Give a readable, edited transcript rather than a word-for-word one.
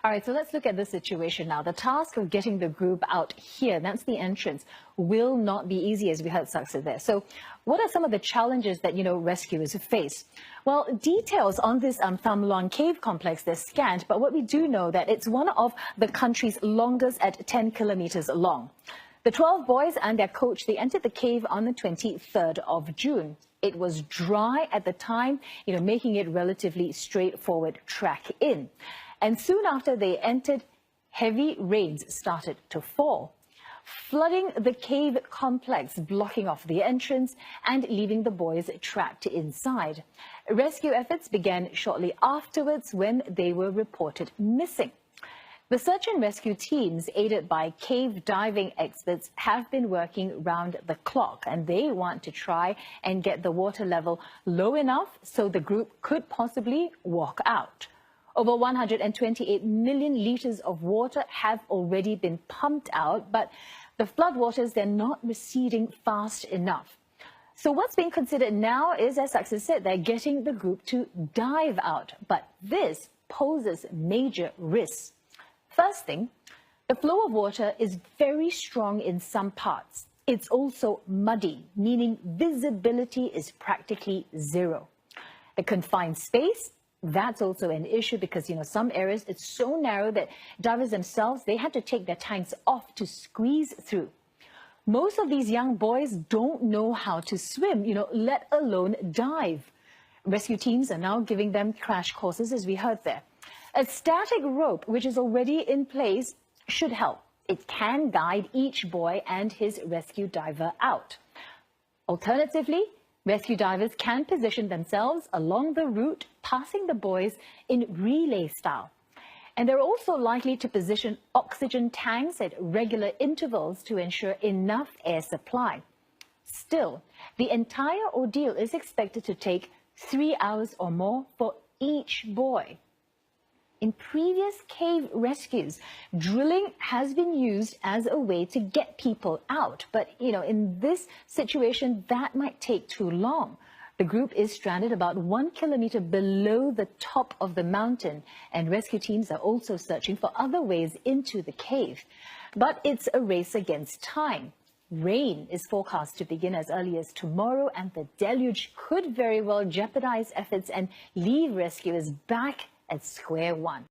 All right, so let's look at the situation now. The task of getting the group out here, that's the entrance, will not be easy, as we heard Saksa there. So what are some of the challenges that, rescuers face? Well, details on this Thamluang cave complex, they're scant, but what we do know that it's one of the country's longest at 10 kilometers long. The 12 boys and their coach, they entered the cave on the 23rd of June. It was dry at the time, making it relatively straightforward track in. And soon after they entered, heavy rains started to fall, flooding the cave complex, blocking off the entrance and leaving the boys trapped inside. Rescue efforts began shortly afterwards when they were reported missing. The search and rescue teams, aided by cave diving experts, have been working round the clock, and they want to try and get the water level low enough so the group could possibly walk out. Over 128 million litres of water have already been pumped out, but the floodwaters, they're not receding fast enough. So what's being considered now is, as Saksa said, they're getting the group to dive out, but this poses major risks. First thing, the flow of water is very strong in some parts. It's also muddy, meaning visibility is practically zero. The confined space, that's also an issue because, some areas, it's so narrow that divers themselves, they had to take their tanks off to squeeze through. Most of these young boys don't know how to swim, let alone dive. Rescue teams are now giving them crash courses, as we heard there. A static rope, which is already in place, should help. It can guide each boy and his rescue diver out. Alternatively, rescue divers can position themselves along the route, passing the boys in relay style. And they're also likely to position oxygen tanks at regular intervals to ensure enough air supply. Still, the entire ordeal is expected to take 3 hours or more for each boy. In previous cave rescues, drilling has been used as a way to get people out. But, in this situation, that might take too long. The group is stranded about 1 kilometer below the top of the mountain, and rescue teams are also searching for other ways into the cave. But it's a race against time. Rain is forecast to begin as early as tomorrow, and the deluge could very well jeopardize efforts and leave rescuers back at square one.